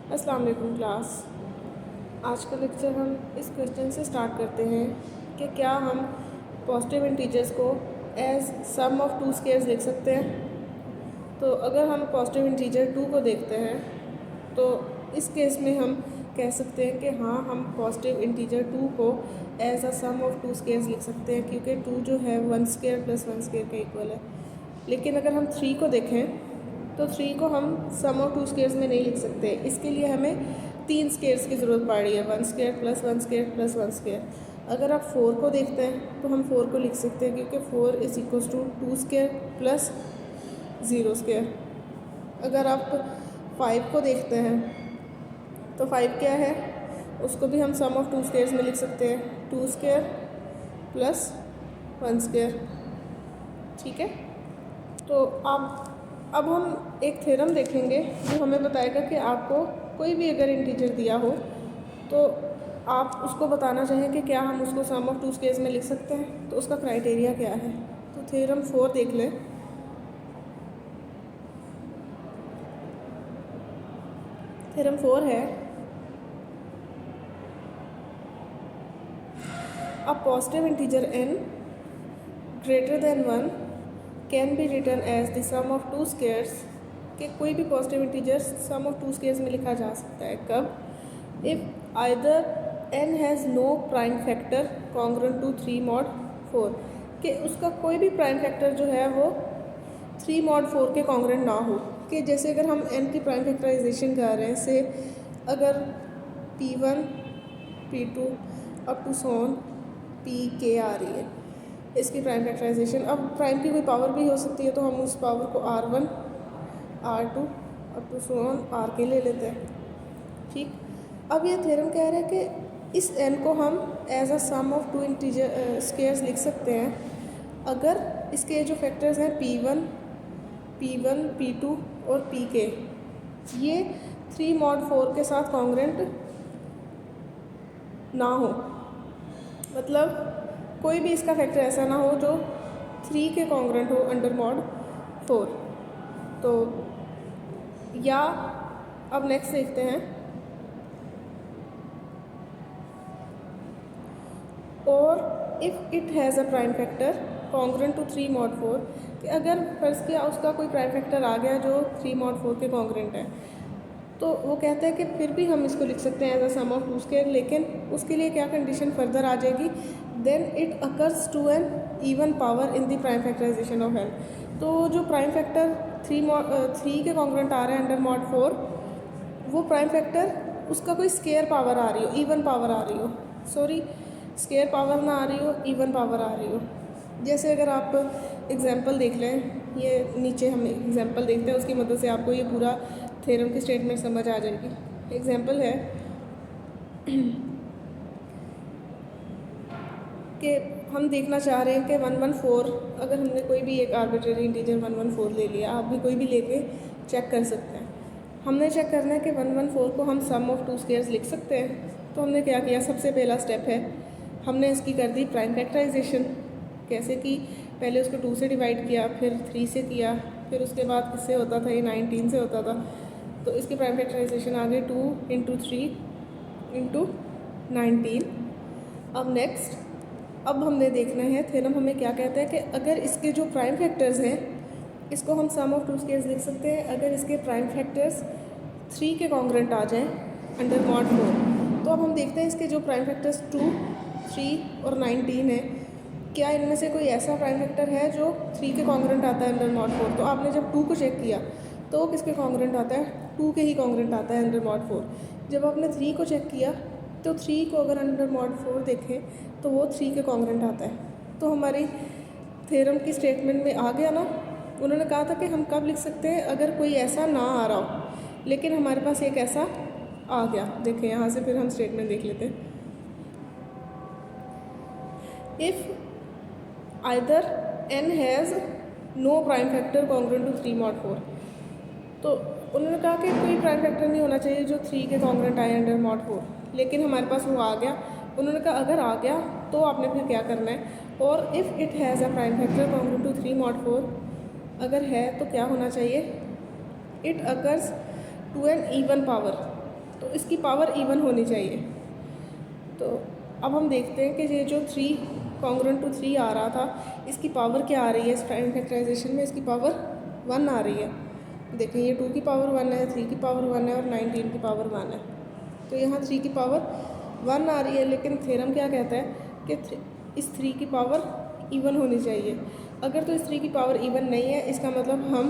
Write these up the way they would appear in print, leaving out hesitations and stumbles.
अस्सलाम वालेकुम क्लास। आज का लेक्चर हम इस क्वेश्चन से स्टार्ट करते हैं कि क्या हम पॉजिटिव इंटीजर्स को as sum of two squares लिख सकते हैं। तो अगर हम पॉजिटिव इंटीजर 2 को देखते हैं तो इस केस में हम कह सकते हैं कि हाँ, हम पॉजिटिव इंटीजर 2 को as a sum of two squares लिख सकते हैं, क्योंकि 2 जो है 1 स्क्वायर प्लस 1 स्क्वायर के इक्वल है। लेकिन अगर हम 3 को देखें तो 3 को हम सम ऑफ टू स्क्वायर्स में नहीं लिख सकते। इसके लिए हमें 3 स्क्वायर्स की ज़रूरत पड़ रही है, 1 square plus 1 square plus 1 square. अगर आप 4 को देखते हैं तो हम 4 को लिख सकते हैं, क्योंकि 4 is equals to 2 square plus 0 square. अगर आप 5 को देखते हैं तो 5 क्या है, उसको भी हम सम ऑफ टू स्क्वायर्स में लिख सकते हैं, 2 स्क्वायर प्लस 1 स्क्वायर। ठीक है, तो अब हम एक थ्योरम देखेंगे जो हमें बताएगा कि आपको कोई भी अगर इंटीजर दिया हो तो आप उसको बताना चाहें कि क्या हम उसको सम ऑफ टू स्क्वायर्स में लिख सकते हैं, तो उसका क्राइटेरिया क्या है। तो थ्योरम 4 देख लें। थ्योरम 4 है, a positive integer n greater than 1 can be written as the sum of two squares, कि कोई भी positive integer sum of two squares में लिखा जा सकता है। कब? If either n has no prime factor congruent to 3 mod 4, कि उसका कोई भी प्राइम फैक्टर जो है वो 3 mod 4 के कॉन्ग्रुएंट ना हो। कि जैसे अगर हम n की प्राइम फैक्टराइजेशन कर रहे हैं, से अगर p1 p2 अप टू सोन pk आ रही है इसकी प्राइम फैक्टराइजेशन, अब प्राइम की कोई पावर भी हो सकती है, तो हम उस पावर को r1 r2 up to Son r के ले लेते हैं। ठीक, अब ये थ्योरम कह रहा है कि इस n को हम as a sum of two integer squares लिख सकते हैं अगर इसके जो फैक्टर्स हैं p1 p2 और pk ये 3 mod 4 के साथ कॉन्ग्रुएंट ना हो। मतलब कोई भी इसका फैक्टर ऐसा ना हो जो 3 के कॉन्ग्रुएंट हो अंडर mod 4। तो या अब नेक्स्ट देखते हैं, और if it has a prime factor congruent to 3 mod 4, कि अगर फर्स्ट किया उसका कोई प्राइम फैक्टर आ गया जो 3 mod 4 के कॉन्ग्रुएंट है, तो वो कहता है कि फिर भी हम इसको लिख सकते हैं as a sum of two square. लेकिन उसके लिए क्या कंडीशन फर्दर आ जाएगी, then it occurs to an even power in the prime factorization of n। तो जो प्राइम फैक्टर 3 के कॉन्ग्रुएंट आ रहे हैं अंडर mod 4, वो प्राइम फैक्टर उसका कोई स्केयर पावर आ रही हो, इवन पावर आ रही हो, सॉरी स्केयर पावर ना आ रही हो, इवन पावर आ रही हो। जैसे अगर आप एग्जांपल देख लें, ये नीचे हम एग्जांपल देखते हैं, उसकी मदद से आपको ये पूरा थ्योरम की स्टेटमेंट समझ आ जाएगी। एग्जांपल है कि हम देखना चाह रहे हैं कि 114, अगर हमने कोई भी एक आर्बिट्रेरी इंटीजर 114 ले लिया, आप भी कोई भी लेके चेक कर सकते हैं। हमने चेक करना है कि 114 को हम सम ऑफ टू स्क्वायर्स लिख सकते हैं। तो हमने क्या किया, सबसे पहला स्टेप है हमने इसकी कर दी प्राइम फैक्टराइजेशन। कैसे की, पहले उसको 2 से डिवाइड किया, फिर 3 से किया, फिर उसके बाद किससे होता था, ये 19 से होता था। तो इसकी प्राइम फैक्टराइजेशन आ गई 2 × 3 × 19। अब नेक्स्ट, अब हमने देखना है थ्योरम हमें क्या कहता है कि अगर इसके जो प्राइम फैक्टर्स हैं इसको हम सम ऑफ टू स्क्वायर्स लिख सकते हैं अगर इसके प्राइम फैक्टर्स 3 के कॉन्ग्रुएंट आ जाएं अंडर mod 4। तो अब हम देखते हैं इसके जो प्राइम फैक्टर्स 2, 3 और 19 है, क्या इनमें से कोई ऐसा प्राइम फैक्टर है जो 3 के कॉन्ग्रुएंट आता है अंडर mod 4। तो आपने जब 2 को चेक किया तो वो किसके कॉन्ग्रुएंट आता है, 2 के ही कॉन्ग्रुएंट आता है अंडर mod 4। जब आपने 3 को चेक किया तो 3 को अगर अंडर mod 4 देखें तो वो 3 के कॉन्ग्रुएंट आता है। तो हमारी थ्योरम की स्टेटमेंट में आ गया ना। उन्होंने कहा था कि हम कब लिख सकते हैं, अगर कोई ऐसा ना आ रहा हो, लेकिन हमारे पास एक ऐसा आ गया। देखें यहाँ से फिर हम स्टेटमेंट देख लेते हैं। If either n has no prime factor congruent to 3 mod 4, तो उन्होंने कहा कि कोई प्राइम फैक्टर नहीं होना चाहिए जो 3 के कॉन्ग्रुएंट आए अंडर mod 4, लेकिन हमारे पास वो आ गया। उन्होंने कहा अगर आ गया तो आपने फिर क्या करना है, और if it has a prime factor congruent to 3 mod 4, अगर है तो क्या होना चाहिए, it occurs to an even power, तो इसकी पावर इवन होनी चाहिए। तो अब हम देखते हैं कि ये जो 3 कॉन्ग्रुएंट टू 3 आ रहा था, इसकी पावर क्या आ रही है? इस प्राइम फैक्टराइजेशन में इसकी पावर 1 आ रही है। देखें ये 2 की पावर 1 है, 3 की पावर 1 है और 19 की पावर 1 है। तो यहाँ 3 की पावर 1 आ रही है, लेकिन थ्योरम क्या कहता है कि इस 3 की पावर इवन होनी चाहिए। अगर तो इस 3 की पावर इवन नहीं है, इसका मतलब हम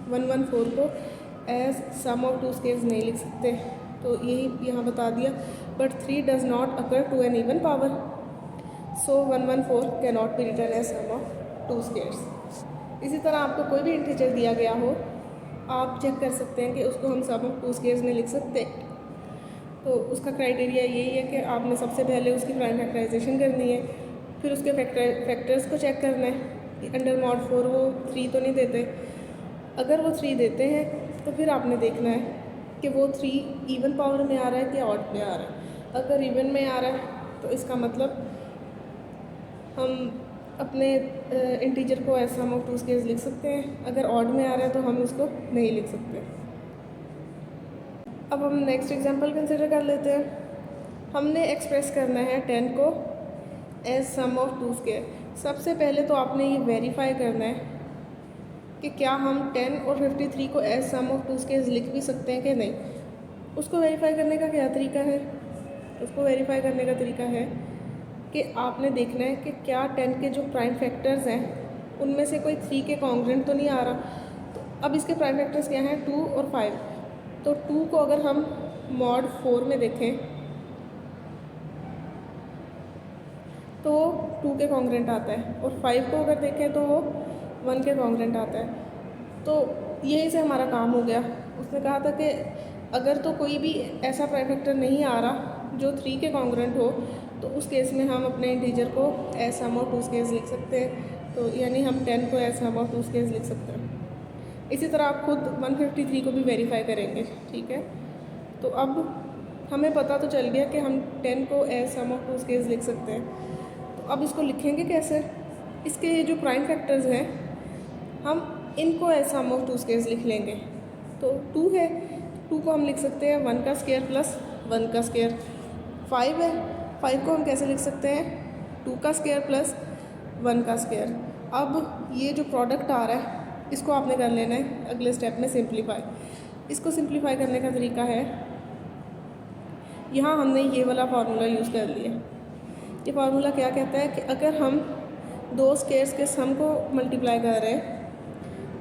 114 को as sum of two squares नहीं लिख सकते। तो यही यहाँ बता दिया, but 3 does not occur to an even power, so 114 can not be written as sum of two squares. इसी तरह आपको कोई भी इंटीजर दिया गया हो, आप चेक कर सकते हैं कि उसको हम सम ऑफ टू स्केयर्स में लिख सकते। तो उसका क्राइटेरिया यही है कि आपने सबसे पहले उसकी प्राइम फैक्टराइजेशन करनी है, फिर उसके फैक्टर्स को चेक करना है कि अंडर मॉड 4 वो 3 तो नहीं देते। अगर वो 3 देते हैं तो फिर आपने देखना है कि वो 3 इवन पावर में आ रहा है कि ऑड में आ रहा है। अगर इवन में आ रहा है तो इसका मतलब हम अपने इंटीजर को as sum of two squares लिख सकते हैं। अगर ऑड में आ रहा है तो हम उसको नहीं लिख सकते। अब हम नेक्स्ट एग्जांपल कंसिडर कर लेते हैं। हमने एक्सप्रेस करना है 10 को as sum of two square. सबसे पहले तो आपने ये वेरीफाई करना है कि क्या हम 10 और 53 को as sum of two squares लिख भी सकते हैं कि नहीं। उसको वेरीफाई करने का क्या तरीका है? उसको वेरीफाई करने का तरीका है कि आपने देखना है कि क्या 10 के जो प्राइम फैक्टर्स हैं उनमें से कोई 3 के कॉन्ग्रुएंट तो नहीं आ रहा। तो अब इसके प्राइम फैक्टर्स क्या हैं? 2 और 5। तो 2 को अगर हम मॉड 4 में देखें तो 2 के कॉन्ग्रुएंट आता है, और 5 को अगर देखें तो वो 1 के कॉन्ग्रुएंट आता है। तो यही से हमारा काम हो गया। उसने कहा था कि अगर तो कोई भी ऐसा प्राइम फैक्टर नहीं आ रहा जो 3 के कॉन्ग्रुएंट हो, तो उस केस में हम अपने इंटीजर को as sum of two squares लिख सकते हैं। तो यानी हम 10 को as sum of two squares लिख सकते हैं। इसी तरह आप खुद 153 को भी वेरीफाई करेंगे, ठीक है। तो अब हमें पता तो चल गया कि हम 10 को as sum of two squares लिख सकते हैं। तो अब इसको लिखेंगे कैसे? इसके जो प्राइम फैक्टर्स हैं हम इनको as sum of two squares लिख लेंगे। तो 2 है, 2 को हम लिख सकते हैं 1 का स्केयर प्लस 1 का स्केयर। 5 है, 5 को हम कैसे लिख सकते हैं? 2 का स्केयर प्लस 1 का स्केयर। अब ये जो प्रोडक्ट आ रहा है इसको आपने कर लेना है अगले स्टेप में सिंप्लीफाई। इसको सिंप्लीफाई करने का तरीका है, यहाँ हमने ये वाला फार्मूला यूज़ कर लिया। ये फार्मूला क्या कहता है कि अगर हम 2 स्केयर्स के सम को मल्टीप्लाई कर रहे हैं,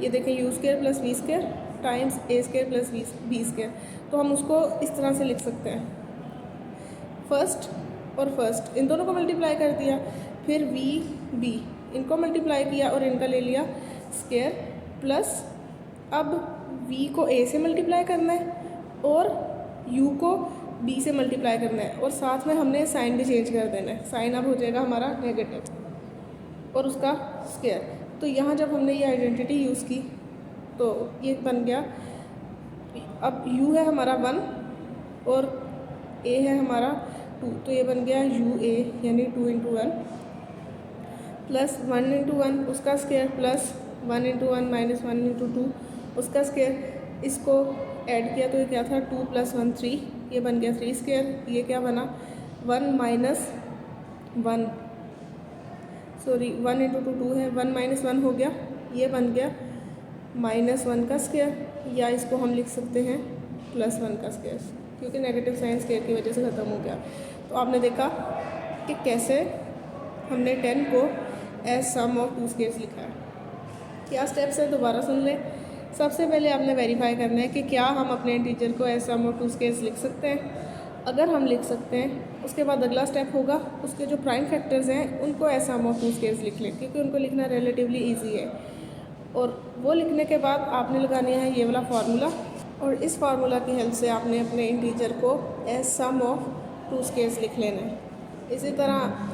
ये देखें u square plus v square times a square plus b square, तो हम उसको इस तरह से लिख सकते हैं। फर्स्ट और फर्स्ट इन दोनों को मल्टीप्लाई कर दिया, फिर वी बी इनको मल्टीप्लाई किया और इनका ले लिया स्केयर, प्लस अब v को a से मल्टीप्लाई करना है और u को b से मल्टीप्लाई करना है, और साथ में हमने साइन भी चेंज कर देना है। साइन अब हो जाएगा हमारा नेगेटिव और उसका स्केयर। तो यहाँ जब हमने ये आइडेंटिटी यूज़ की तो ये बन गया, अब u है हमारा 1 और a है हमारा 2, तो ये बन गया ua यानी 2 × 1 प्लस 1 × 1 उसका स्केयर प्लस 1 × 1 माइनस 1 × 2 उसका स्केयर। इसको ऐड किया तो ये क्या था 2 + 1 3, ये बन गया 3 स्केयर। ये क्या बना 1 - 1 सॉरी 1 × 2 2 है, 1 - 1 हो गया, ये बन गया -1 का स्केयर, या इसको हम लिख सकते हैं +1 का स्केयर, क्योंकि नेगेटिव साइन स्केयर की वजह से ख़त्म हो गया। तो आपने देखा कि कैसे हमने 10 को as sum of two squares लिखा है। क्या स्टेप्स है दोबारा सुन लें। सबसे पहले आपने वेरीफाई करना है कि क्या हम अपने इंटीजर को as sum of two squares लिख सकते हैं। अगर हम लिख सकते हैं, उसके बाद अगला स्टेप होगा उसके जो प्राइम फैक्टर्स हैं उनको as sum of two squares लिख लें, क्योंकि उनको लिखना रिलेटिवली ईजी है। और वो लिखने के बाद आपने लगाना है ये वाला फार्मूला, और इस फार्मूला की हेल्प से आपने अपने इंटीजर को as sum of two squares लिख लेना है। इसी तरह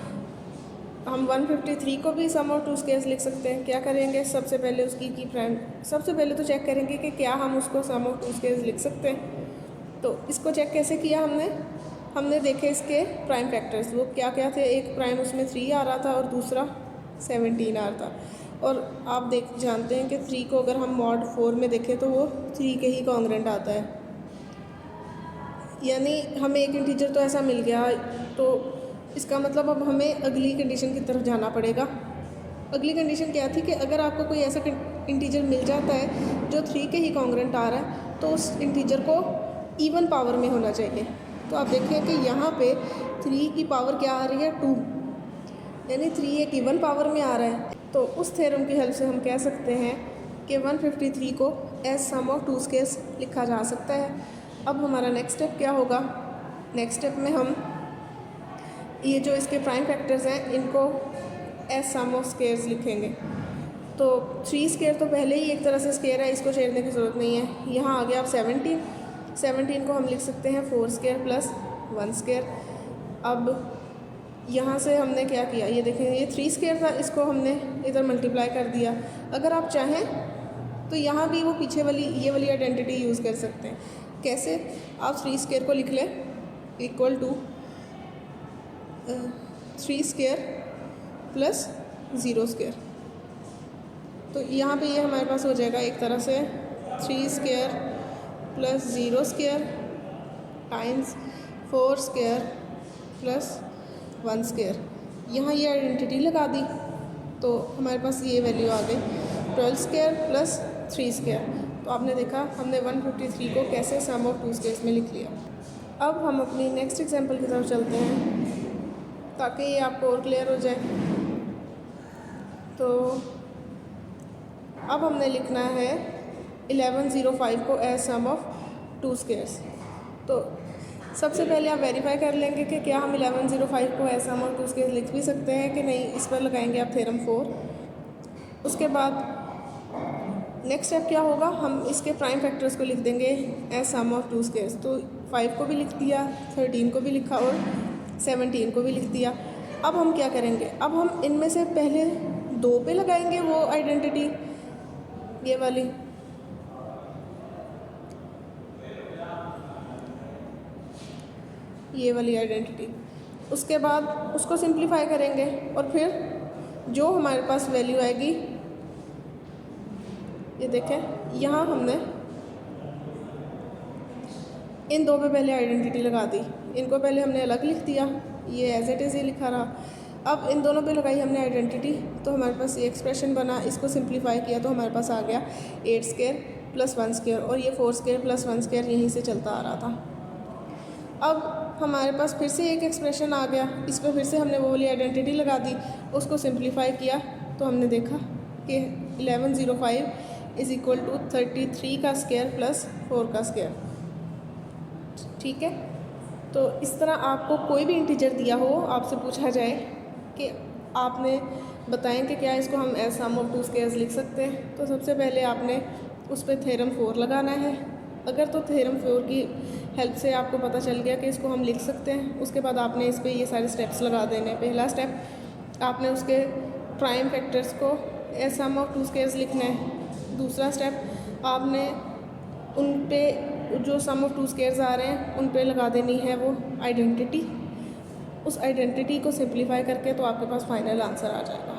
हम 153 को भी सम ऑफ टू स्केयर्स लिख सकते हैं। क्या करेंगे? सबसे पहले उसकी की प्राइम सबसे पहले तो चेक करेंगे कि क्या हम उसको सम ऑफ टू स्केयर्स लिख सकते हैं। तो इसको चेक कैसे किया हमने देखे इसके प्राइम फैक्टर्स वो क्या क्या थे। एक प्राइम उसमें 3 आ रहा था और दूसरा 17 आ रहा था। और आप जानते हैं कि 3 को अगर हम मॉड 4 में देखें तो वो 3 के ही कॉन्ग्रुएंट आता है। यानी हमें एक इंटीजर तो ऐसा मिल गया, तो इसका मतलब अब हमें अगली कंडीशन की तरफ जाना पड़ेगा। अगली कंडीशन क्या थी कि अगर आपको कोई ऐसा इंटीजर मिल जाता है जो 3 के ही कॉन्ग्रेंट आ रहा है, तो उस इंटीजर को इवन पावर में होना चाहिए। तो आप देखें कि यहाँ पे 3 की पावर क्या आ रही है, 2, यानी 3 एक इवन पावर में आ रहा है। तो उस थ्योरम की हेल्प से हम कह सकते हैं कि 153 को एज सम ऑफ 2 स्क्वायर्स लिखा जा सकता है। अब हमारा नेक्स्ट स्टेप क्या होगा? नेक्स्ट स्टेप में हम ये जो इसके प्राइम फैक्टर्स हैं इनको एज सम ऑफ स्क्वायर्स लिखेंगे। तो 3 स्क्वायर तो पहले ही एक तरह से स्क्वायर है, इसको छेड़ने की ज़रूरत नहीं है। यहाँ आ गया अब 17 को हम लिख सकते हैं 4 स्क्वायर प्लस 1 स्क्वायर। अब यहाँ से हमने क्या किया, ये देखें, ये 3 स्क्वायर था, इसको हमने इधर मल्टीप्लाई कर दिया। अगर आप चाहें तो यहाँ भी वो पीछे वाली ये वाली आइडेंटिटी यूज़ कर सकते हैं। कैसे? आप 3 स्क्वायर को लिख लें equal to 3 square plus 0 square. तो यहाँ पे ये हमारे पास हो जाएगा एक तरह से 3 square plus 0 square times 4 square plus 1 square. यहाँ ये आइडेंटिटी लगा दी तो हमारे पास ये वैल्यू आ गई 12 स्क्वायर प्लस 3 स्क्वायर। तो आपने देखा हमने 153 को कैसे सम ऑफ 2 स्क्वायर्स में लिख लिया। अब हम अपनी नेक्स्ट एग्जांपल की तरफ चलते हैं ताकि ये आपको और क्लियर हो जाए। तो अब हमने लिखना है 1105 को एज सम ऑफ 2 स्क्वायर्स। तो सबसे पहले आप वेरीफाई कर लेंगे कि क्या हम 1105 को एज सम ऑफ 2 स्क्वायर्स लिख भी सकते हैं कि नहीं। इस पर लगाएंगे आप थ्योरम 4। उसके बाद नेक्स्ट स्टेप क्या होगा, हम इसके प्राइम फैक्टर्स को लिख देंगे एज सम ऑफ 2 स्क्वायर्स। तो 5 को भी लिख दिया, 13 को भी लिखा और 17 को भी लिख दिया। अब हम क्या करेंगे, अब हम इनमें से पहले 2 पे लगाएंगे वो आइडेंटिटी, ये वाली। ये वाली आइडेंटिटी, उसके बाद उसको सिंप्लीफाई करेंगे और फिर जो हमारे पास वैल्यू आएगी, ये देखें यहाँ हमने इन 2 पे पहले आइडेंटिटी लगा दी। इनको पहले हमने अलग लिख दिया, ये एज इट इज़ ही लिखा रहा। अब इन दोनों पे लगाई हमने आइडेंटिटी तो हमारे पास ये एक्सप्रेशन बना। इसको सिंप्लीफाई किया तो हमारे पास आ गया 8 स्क्वायर प्लस 1 स्क्वायर और ये 4 स्क्वायर प्लस 1 स्क्वायर यहीं से चलता आ रहा था। अब हमारे पास फिर से एक एक्सप्रेशन आ गया, इस पर फिर से हमने वो वाली आइडेंटिटी लगा दी, उसको सिंप्लीफाई किया तो हमने देखा कि 1105 इज़ इक्वल टू 33 का स्क्वायर प्लस 4 का स्क्वायर। ठीक है, तो इस तरह आपको कोई भी इंटीजर दिया हो, आपसे पूछा जाए कि आपने बताएं कि क्या इसको हम एज सम ऑफ 2 स्क्वायर्स लिख सकते हैं, तो सबसे पहले आपने उस पर थ्योरम 4 लगाना है। अगर तो थ्योरम 4 की हेल्प से आपको पता चल गया कि इसको हम लिख सकते हैं, उसके बाद आपने इस पर ये सारे स्टेप्स लगा देने। पहला स्टेप आपने उसके प्राइम फैक्टर्स को एज सम ऑफ 2 स्क्वायर्स लिखना है। दूसरा स्टेप आपने उन पे जो सम ऑफ 2 स्क्वायर्स आ रहे हैं उन पे लगा देनी है वो आइडेंटिटी। उस आइडेंटिटी को सिंप्लीफाई करके तो आपके पास फाइनल आंसर आ जाएगा।